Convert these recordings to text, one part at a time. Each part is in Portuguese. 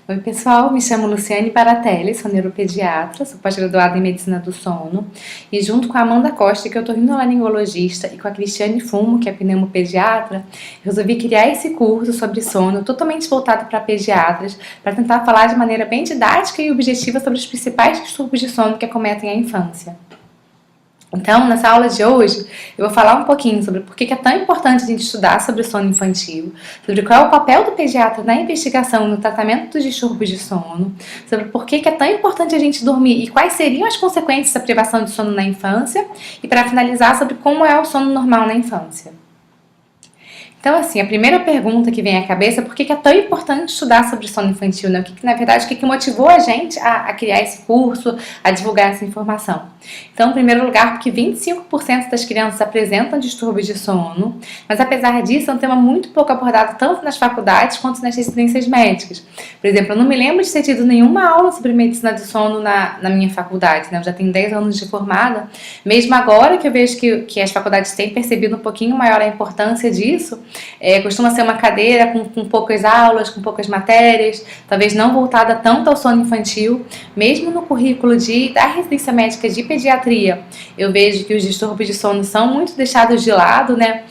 Oi pessoal, me chamo Luciane Baratelli, sou neuropediatra, sou pós-graduada em Medicina do Sono e junto com a Amanda Costa, que é otorrinolaringologista, e com a Cristiane Fumo, que é pneumopediatra, resolvi criar esse curso sobre sono totalmente voltado para pediatras, para tentar falar de maneira bem didática e objetiva sobre os principais distúrbios de sono que acometem a infância. Então, nessa aula de hoje, eu vou falar um pouquinho sobre por que é tão importante a gente estudar sobre o sono infantil, sobre qual é o papel do pediatra na investigação e no tratamento dos distúrbios de sono, sobre por que é tão importante a gente dormir e quais seriam as consequências da privação de sono na infância, e para finalizar, sobre como é o sono normal na infância. Então, assim, a primeira pergunta que vem à cabeça é por que é tão importante estudar sobre sono infantil, né? Na verdade, o que motivou a gente a criar esse curso, a divulgar essa informação? Então, em primeiro lugar, porque 25% das crianças apresentam distúrbios de sono, mas apesar disso, é um tema muito pouco abordado tanto nas faculdades quanto nas residências médicas. Por exemplo, eu não me lembro de ter tido nenhuma aula sobre medicina do sono na minha faculdade, né? Eu já tenho 10 anos de formada. Mesmo agora que eu vejo que as faculdades têm percebido um pouquinho maior a importância disso, costuma ser uma cadeira com poucas aulas, com poucas matérias, talvez não voltada tanto ao sono infantil. Mesmo no currículo da residência médica de pediatria, eu vejo que os distúrbios de sono são muito deixados de lado, né?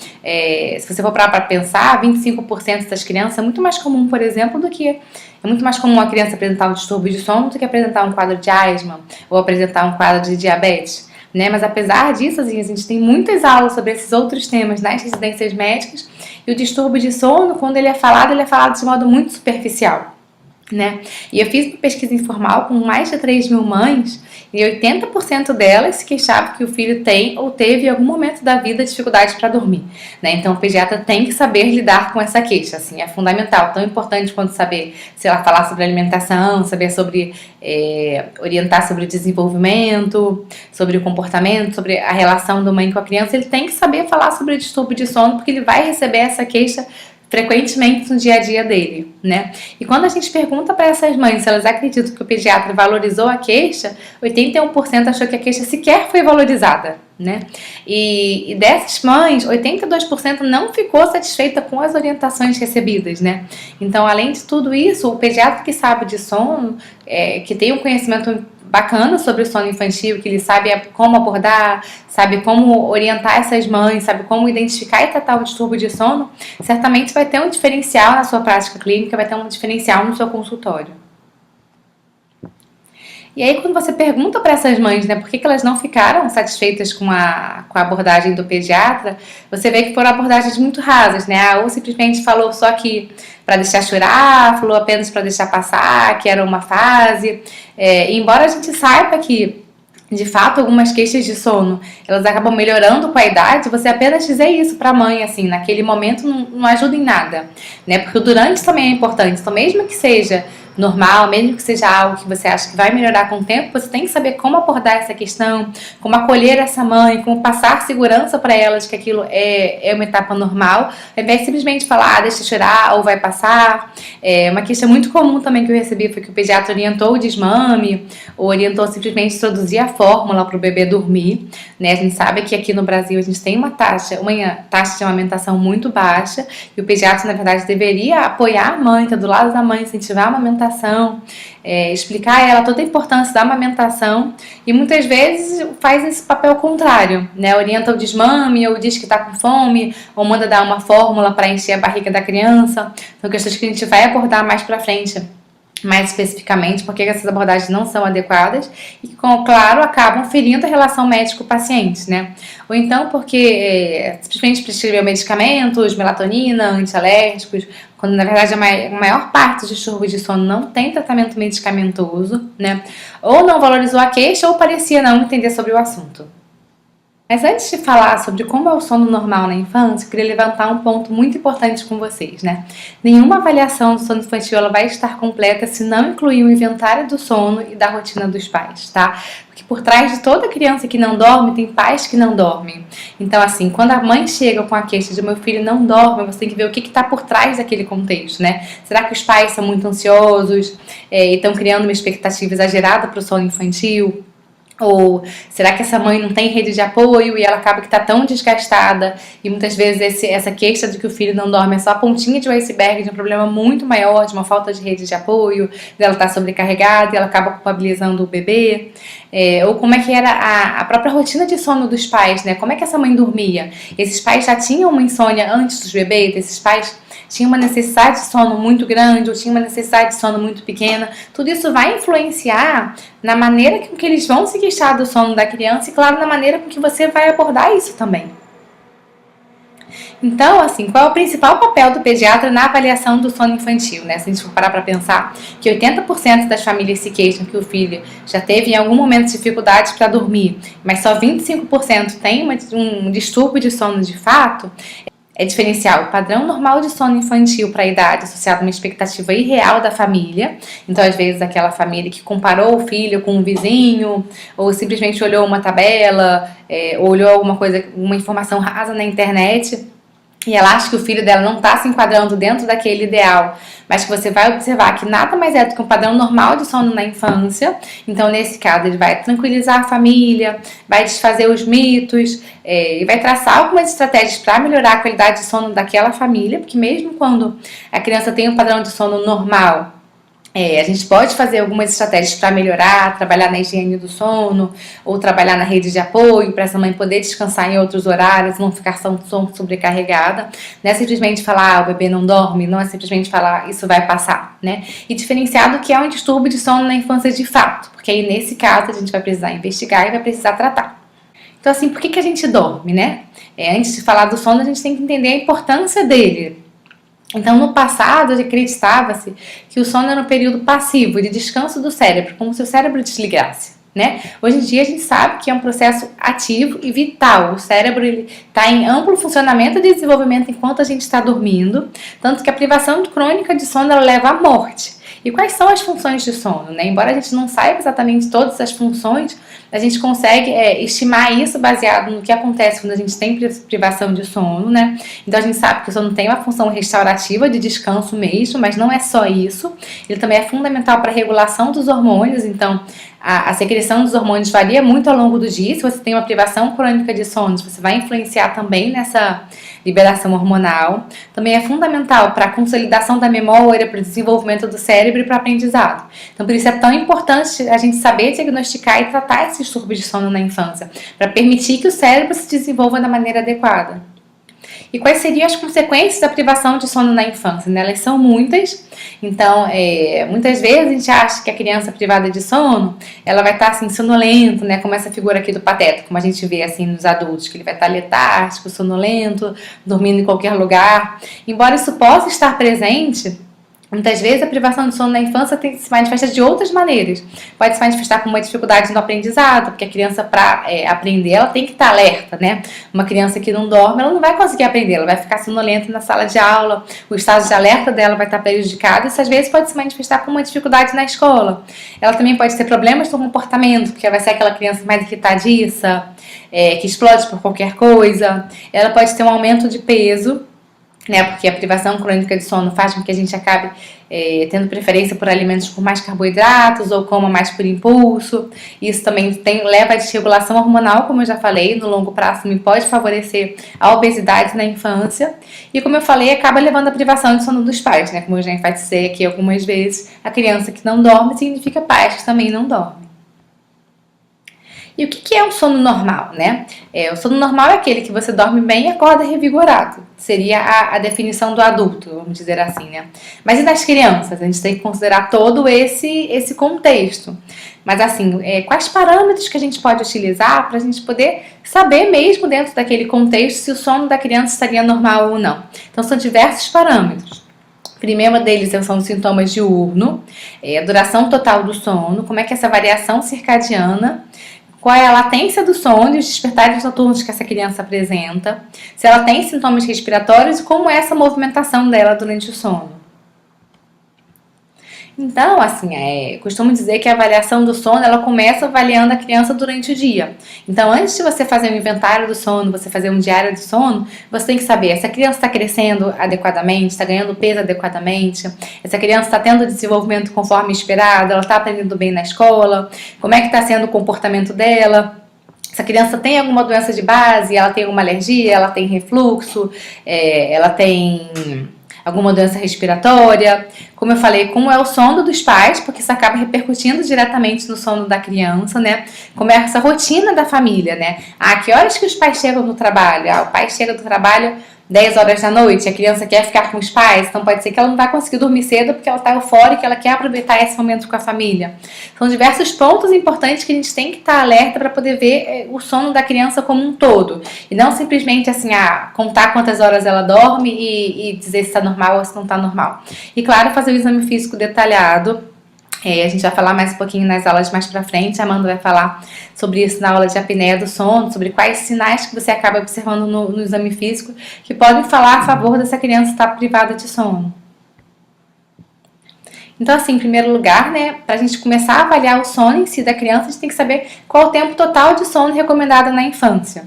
Se você for para pensar, 25% das crianças é muito mais comum, por exemplo, é muito mais comum a criança apresentar um distúrbio de sono do que apresentar um quadro de asma ou apresentar um quadro de diabetes, né? Mas apesar disso, assim, a gente tem muitas aulas sobre esses outros temas nas residências médicas, e o distúrbio de sono, quando ele é falado de modo muito superficial, né? E eu fiz uma pesquisa informal com mais de 3 mil mães, e 80% delas se queixavam que o filho tem ou teve em algum momento da vida dificuldade para dormir, né? Então o pediatra tem que saber lidar com essa queixa, assim, é fundamental, tão importante quanto saber, sei lá, falar sobre alimentação, saber sobre orientar sobre o desenvolvimento, sobre o comportamento, sobre a relação da mãe com a criança. Ele tem que saber falar sobre o distúrbio de sono, porque ele vai receber essa queixa frequentemente no dia a dia dele, né? E quando a gente pergunta para essas mães se elas acreditam que o pediatra valorizou a queixa, 81% achou que a queixa sequer foi valorizada, né? E dessas mães, 82% não ficou satisfeita com as orientações recebidas, né? Então, além de tudo isso, o pediatra que sabe de sono, que tem um conhecimento bacana sobre o sono infantil, que ele sabe como abordar, sabe como orientar essas mães, sabe como identificar e tratar o distúrbio de sono, certamente vai ter um diferencial na sua prática clínica, vai ter um diferencial no seu consultório. E aí, quando você pergunta para essas mães, né, por que elas não ficaram satisfeitas com a abordagem do pediatra, você vê que foram abordagens muito rasas, né? Ou simplesmente falou só que para deixar chorar, falou apenas para deixar passar, que era uma fase. Embora a gente saiba que, de fato, algumas queixas de sono, elas acabam melhorando com a idade, você apenas dizer isso para a mãe, assim, naquele momento não ajuda em nada, né? Porque o durante também é importante. Então, mesmo que seja normal, mesmo que seja algo que você acha que vai melhorar com o tempo, você tem que saber como abordar essa questão, como acolher essa mãe, como passar segurança para ela de que aquilo é uma etapa normal, ao invés de simplesmente falar, deixa eu chorar ou vai passar. Uma queixa muito comum também que eu recebi foi que o pediatra orientou o desmame, ou orientou simplesmente introduzir a fórmula para o bebê dormir, né? A gente sabe que aqui no Brasil a gente tem uma taxa de amamentação muito baixa, e o pediatra, na verdade, deveria apoiar a mãe, estar do lado da mãe, incentivar a amamentação, explicar a ela toda a importância da amamentação, e muitas vezes faz esse papel contrário, né? Orienta o desmame, ou diz que está com fome, ou manda dar uma fórmula para encher a barriga da criança. São questões que a gente vai abordar mais para frente, mais especificamente, porque essas abordagens não são adequadas e, claro, acabam ferindo a relação médico-paciente, né? Ou então porque simplesmente prescreveu medicamentos, melatonina, antialérgicos, quando na verdade a maior parte dos distúrbios de sono não tem tratamento medicamentoso, né? Ou não valorizou a queixa ou parecia não entender sobre o assunto. Mas antes de falar sobre como é o sono normal na infância, eu queria levantar um ponto muito importante com vocês, né? Nenhuma avaliação do sono infantil ela vai estar completa se não incluir o inventário do sono e da rotina dos pais, tá? Porque por trás de toda criança que não dorme, tem pais que não dormem. Então, assim, quando a mãe chega com a queixa de meu filho não dorme, você tem que ver o que está por trás daquele contexto, né? Será que os pais são muito ansiosos e estão criando uma expectativa exagerada para o sono infantil? Ou será que essa mãe não tem rede de apoio e ela acaba que está tão desgastada e muitas vezes essa queixa de que o filho não dorme é só a pontinha de um iceberg de um problema muito maior, de uma falta de rede de apoio, dela estar sobrecarregada e ela acaba culpabilizando o bebê? Ou como é que era a própria rotina de sono dos pais, né? Como é que essa mãe dormia? Esses pais já tinham uma insônia antes dos bebês? Esses pais tinha uma necessidade de sono muito grande ou tinha uma necessidade de sono muito pequena? Tudo isso vai influenciar na maneira com que eles vão se queixar do sono da criança e, claro, na maneira com que você vai abordar isso também. Então, assim, qual é o principal papel do pediatra na avaliação do sono infantil, né? Se a gente for parar para pensar que 80% das famílias se queixam que o filho já teve em algum momento dificuldades para dormir, mas só 25% tem um distúrbio de sono de fato, é diferenciar o padrão normal de sono infantil para a idade associado a uma expectativa irreal da família. Então, às vezes, aquela família que comparou o filho com um vizinho, ou simplesmente olhou uma tabela, ou olhou alguma coisa, uma informação rasa na internet, e ela acha que o filho dela não está se enquadrando dentro daquele ideal, mas que você vai observar que nada mais é do que um padrão normal de sono na infância. Então, nesse caso, ele vai tranquilizar a família, vai desfazer os mitos, e vai traçar algumas estratégias para melhorar a qualidade de sono daquela família, porque mesmo quando a criança tem um padrão de sono normal, a gente pode fazer algumas estratégias para melhorar, trabalhar na higiene do sono, ou trabalhar na rede de apoio, para essa mãe poder descansar em outros horários, não ficar tão sobrecarregada. Não é simplesmente falar, o bebê não dorme, não é simplesmente falar, isso vai passar, né? E diferenciar do que é um distúrbio de sono na infância de fato, porque aí nesse caso a gente vai precisar investigar e vai precisar tratar. Então, assim, por que a gente dorme, né? Antes de falar do sono, a gente tem que entender a importância dele. Então, no passado, acreditava-se que o sono era um período passivo, de descanso do cérebro, como se o cérebro desligasse, né? Hoje em dia, a gente sabe que é um processo ativo e vital. O cérebro está em amplo funcionamento e desenvolvimento enquanto a gente está dormindo, tanto que a privação crônica de sono ela leva à morte. E quais são as funções de sono, né? Embora a gente não saiba exatamente todas as funções, a gente consegue estimar isso baseado no que acontece quando a gente tem privação de sono, né? Então a gente sabe que o sono tem uma função restaurativa de descanso mesmo, mas não é só isso. Ele também é fundamental para a regulação dos hormônios, então a secreção dos hormônios varia muito ao longo do dia. Se você tem uma privação crônica de sono, você vai influenciar também nessa liberação hormonal. Também é fundamental para a consolidação da memória, para o desenvolvimento do cérebro e para o aprendizado. Então, por isso é tão importante a gente saber diagnosticar e tratar esse distúrbio de sono na infância, para permitir que o cérebro se desenvolva da maneira adequada. E quais seriam as consequências da privação de sono na infância? Né? Elas são muitas. Então, muitas vezes a gente acha que a criança privada de sono, ela vai estar assim, sonolento, né? Como essa figura aqui do Pateta, como a gente vê assim nos adultos, que ele vai estar letárgico, sonolento, dormindo em qualquer lugar. Embora isso possa estar presente, muitas vezes a privação de sono na infância se manifesta de outras maneiras. Pode se manifestar com uma dificuldade no aprendizado, porque a criança, para aprender, ela tem que estar alerta, né? Uma criança que não dorme, ela não vai conseguir aprender, ela vai ficar sonolenta na sala de aula, o estado de alerta dela vai estar prejudicado, e isso às vezes pode se manifestar com uma dificuldade na escola. Ela também pode ter problemas no comportamento, porque vai ser aquela criança mais irritadiça, que explode por qualquer coisa. Ela pode ter um aumento de peso, né, porque a privação crônica de sono faz com que a gente acabe tendo preferência por alimentos com mais carboidratos ou coma mais por impulso. Isso também leva à desregulação hormonal, como eu já falei, no longo prazo também pode favorecer a obesidade na infância. E como eu falei, acaba levando à privação de sono dos pais, né, como eu já enfatizei aqui algumas vezes, a criança que não dorme significa pais que também não dormem. E o que é um sono normal, né? O sono normal é aquele que você dorme bem e acorda revigorado. Seria a definição do adulto, vamos dizer assim, né? Mas e das crianças? A gente tem que considerar todo esse contexto. Mas assim, quais parâmetros que a gente pode utilizar para a gente poder saber mesmo dentro daquele contexto se o sono da criança estaria normal ou não? Então são diversos parâmetros. O primeiro deles são os sintomas diurno, a duração total do sono, como é que essa variação circadiana, qual é a latência do sono e os despertares noturnos que essa criança apresenta, se ela tem sintomas respiratórios e como é essa movimentação dela durante o sono. Então, assim, costumo dizer que a avaliação do sono, ela começa avaliando a criança durante o dia. Então, antes de você fazer um inventário do sono, você fazer um diário do sono, você tem que saber se a criança está crescendo adequadamente, está ganhando peso adequadamente, se a criança está tendo desenvolvimento conforme esperado, ela está aprendendo bem na escola, como é que está sendo o comportamento dela. Se a criança tem alguma doença de base, ela tem alguma alergia, ela tem refluxo, ela tem alguma doença respiratória. Como eu falei, como é o sono dos pais, porque isso acaba repercutindo diretamente no sono da criança, né? Como é essa rotina da família, né? Que horas que os pais chegam do trabalho? O pai chega do trabalho 10 horas da noite, a criança quer ficar com os pais, então pode ser que ela não vai conseguir dormir cedo porque ela está eufórica, ela quer aproveitar esse momento com a família. São diversos pontos importantes que a gente tem que estar alerta para poder ver o sono da criança como um todo. E não simplesmente assim, contar quantas horas ela dorme e dizer se está normal ou se não está normal. E claro, fazer o exame físico detalhado. A gente vai falar mais um pouquinho nas aulas mais pra frente. A Amanda vai falar sobre isso na aula de apneia do sono, sobre quais sinais que você acaba observando no exame físico que podem falar a favor dessa criança estar privada de sono. Então, assim, em primeiro lugar, né, pra gente começar a avaliar o sono em si da criança, a gente tem que saber qual o tempo total de sono recomendado na infância.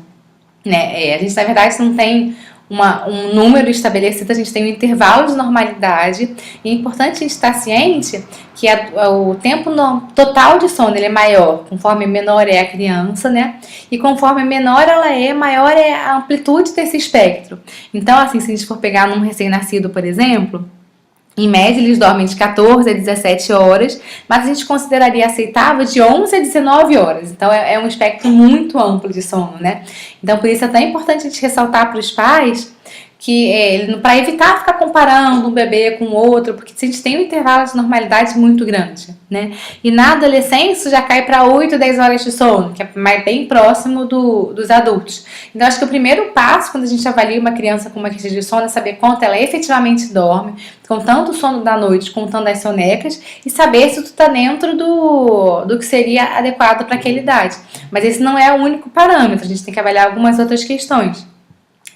Né? A gente, na verdade, não tem um número estabelecido, a gente tem um intervalo de normalidade e é importante a gente estar ciente que o tempo total de sono ele é maior, conforme menor é a criança, né? E conforme menor ela é, maior é a amplitude desse espectro. Então, assim, se a gente for pegar num recém-nascido, por exemplo, em média, eles dormem de 14 a 17 horas, mas a gente consideraria aceitável de 11 a 19 horas. Então, é um espectro muito amplo de sono, né? Então, por isso é tão importante a gente ressaltar para os pais que para evitar ficar comparando um bebê com o outro, porque a gente tem um intervalo de normalidade muito grande, né? E na adolescência já cai para 8, 10 horas de sono, que é bem próximo dos adultos. Então, acho que o primeiro passo quando a gente avalia uma criança com uma queixa de sono é saber quanto ela efetivamente dorme, contando o sono da noite, contando as sonecas, e saber se tu tá dentro do que seria adequado para aquela idade. Mas esse não é o único parâmetro, a gente tem que avaliar algumas outras questões.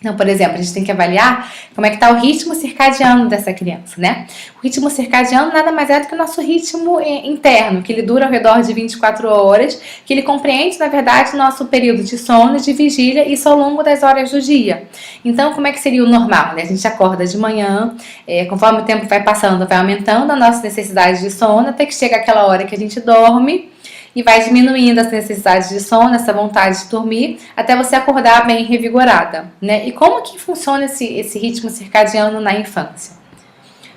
Então, por exemplo, a gente tem que avaliar como é que está o ritmo circadiano dessa criança, né? O ritmo circadiano nada mais é do que o nosso ritmo interno, que ele dura ao redor de 24 horas, que ele compreende, na verdade, o nosso período de sono, de vigília, e isso ao longo das horas do dia. Então, como é que seria o normal, né? A gente acorda de manhã, conforme o tempo vai passando, vai aumentando a nossa necessidade de sono, até que chega aquela hora que a gente dorme, e vai diminuindo as necessidades de sono, essa vontade de dormir, até você acordar bem revigorada, né? E como que funciona esse ritmo circadiano na infância?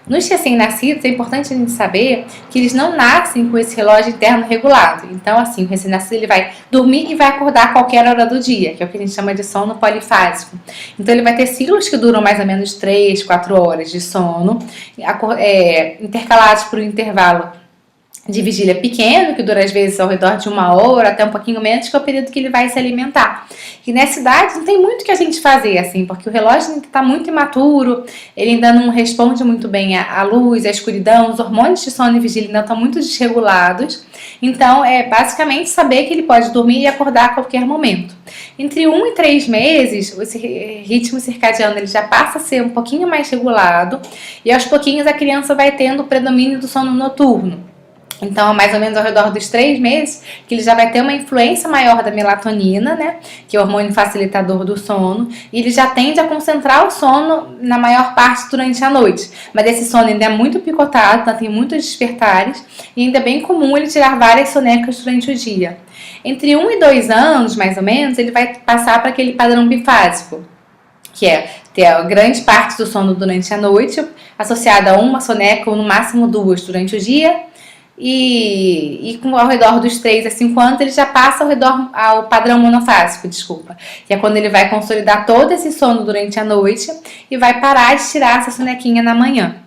Nos recém-nascidos, é importante a gente saber que eles não nascem com esse relógio interno regulado. Então, assim, o recém-nascido ele vai dormir e vai acordar a qualquer hora do dia, que é o que a gente chama de sono polifásico. Então, ele vai ter ciclos que duram mais ou menos 3, 4 horas de sono, intercalados por um intervalo de vigília pequeno, que dura às vezes ao redor de 1 hora, até um pouquinho menos, que é o período que ele vai se alimentar. E nessa idade não tem muito que a gente fazer, assim, porque o relógio está muito imaturo, ele ainda não responde muito bem à luz, à escuridão, os hormônios de sono e vigília ainda estão muito desregulados. Então, é basicamente saber que ele pode dormir e acordar a qualquer momento. Entre 1 e 3 meses, esse ritmo circadiano ele já passa a ser um pouquinho mais regulado e aos pouquinhos a criança vai tendo o predomínio do sono noturno. Então, mais ou menos ao redor dos 3 meses, que ele já vai ter uma influência maior da melatonina, né? Que é o hormônio facilitador do sono. E ele já tende a concentrar o sono na maior parte durante a noite. Mas esse sono ainda é muito picotado, então tem muitos despertares. E ainda é bem comum ele tirar várias sonecas durante o dia. Entre 1 e 2 anos, mais ou menos, ele vai passar para aquele padrão bifásico, que é ter a grande parte do sono durante a noite, associada a uma soneca ou no máximo 2 durante o dia. E ao redor dos 3 a 5 anos ele já passa ao padrão monofásico, que é quando ele vai consolidar todo esse sono durante a noite e vai parar de tirar essa sonequinha na manhã.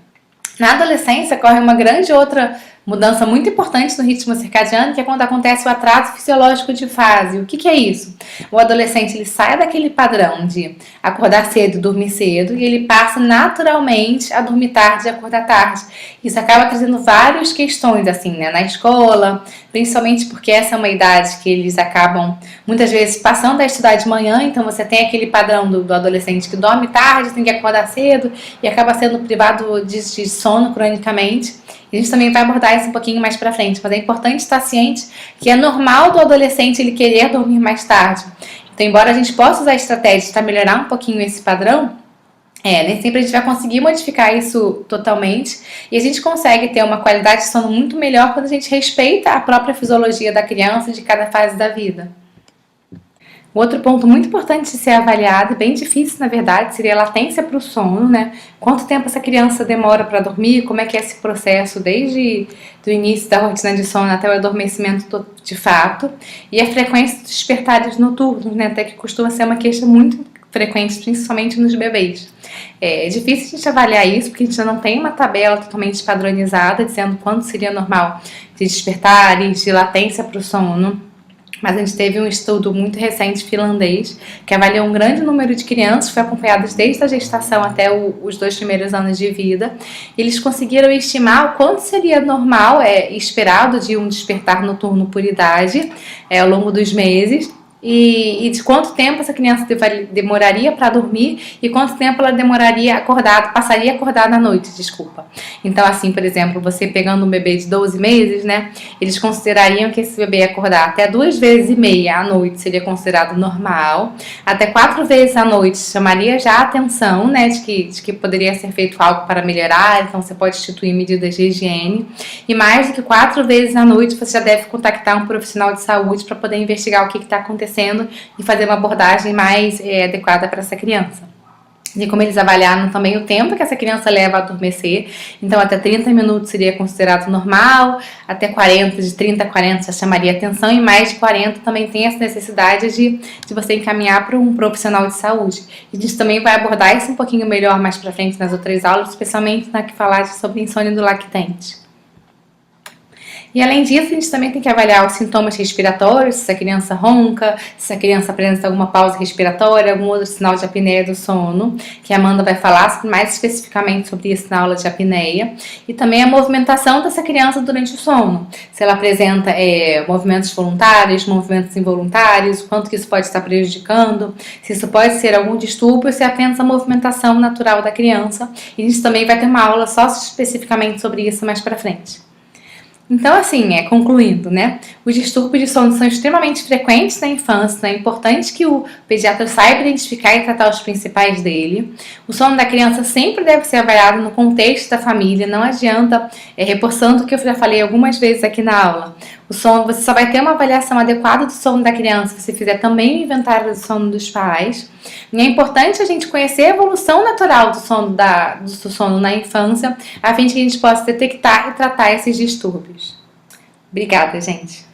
Na adolescência corre uma grande outra mudança muito importante no ritmo circadiano, que é quando acontece o atraso fisiológico de fase. O que é isso? O adolescente ele sai daquele padrão de acordar cedo e dormir cedo e ele passa naturalmente a dormir tarde e acordar tarde. Isso acaba trazendo várias questões assim, né, na escola, principalmente porque essa é uma idade que eles acabam muitas vezes passando a estudar de manhã, então você tem aquele padrão do adolescente que dorme tarde, tem que acordar cedo e acaba sendo privado de sono cronicamente. E a gente também vai abordar isso um pouquinho mais pra frente, mas é importante estar ciente que é normal do adolescente ele querer dormir mais tarde. Então, embora a gente possa usar estratégias para melhorar um pouquinho esse padrão, nem sempre a gente vai conseguir modificar isso totalmente e a gente consegue ter uma qualidade de sono muito melhor quando a gente respeita a própria fisiologia da criança de cada fase da vida. O outro ponto muito importante de ser avaliado, e bem difícil na verdade, seria a latência para o sono, né? Quanto tempo essa criança demora para dormir, como é que é esse processo desde o início da rotina de sono até o adormecimento de fato, e a frequência dos despertares noturnos, né? Até que costuma ser uma queixa muito frequente, principalmente nos bebês. É difícil a gente avaliar isso, porque a gente não tem uma tabela totalmente padronizada, dizendo quanto seria normal de despertares, de latência para o sono. Mas a gente teve um estudo muito recente finlandês que avaliou um grande número de crianças, foi acompanhadas desde a gestação até os 2 primeiros anos de vida. Eles conseguiram estimar o quanto seria normal, esperado de um despertar noturno por idade ao longo dos meses. E de quanto tempo essa criança demoraria para dormir e quanto tempo ela passaria acordada à noite, desculpa. Então, assim, por exemplo, você pegando um bebê de 12 meses, né, eles considerariam que esse bebê ia acordar até 2 vezes e meia à noite, seria considerado normal, até 4 vezes à noite chamaria já a atenção, né, de que poderia ser feito algo para melhorar, então você pode instituir medidas de higiene, e mais do que 4 vezes à noite você já deve contactar um profissional de saúde para poder investigar o que está acontecendo e fazer uma abordagem mais adequada para essa criança. E como eles avaliaram também o tempo que essa criança leva a adormecer, então até 30 minutos seria considerado normal, até 40, de 30 a 40 já chamaria atenção, e mais de 40 também tem essa necessidade de você encaminhar para um profissional de saúde. E a gente também vai abordar isso um pouquinho melhor mais para frente nas outras aulas, especialmente na que falar sobre insônia do lactente. E além disso, a gente também tem que avaliar os sintomas respiratórios, se a criança ronca, se a criança apresenta alguma pausa respiratória, algum outro sinal de apneia do sono, que a Amanda vai falar mais especificamente sobre isso na aula de apneia. E também a movimentação dessa criança durante o sono, se ela apresenta movimentos voluntários, movimentos involuntários, o quanto que isso pode estar prejudicando, se isso pode ser algum distúrbio, se é apenas a movimentação natural da criança. E a gente também vai ter uma aula só especificamente sobre isso mais pra frente. Então, assim, concluindo, né? Os distúrbios de sono são extremamente frequentes na infância, então é importante que o pediatra saiba identificar e tratar os principais dele. O sono da criança sempre deve ser avaliado no contexto da família, não adianta, reforçando o que eu já falei algumas vezes aqui na aula. O sono, você só vai ter uma avaliação adequada do sono da criança se você fizer também o inventário do sono dos pais. E é importante a gente conhecer a evolução natural do sono na infância, a fim de que a gente possa detectar e tratar esses distúrbios. Obrigada, gente!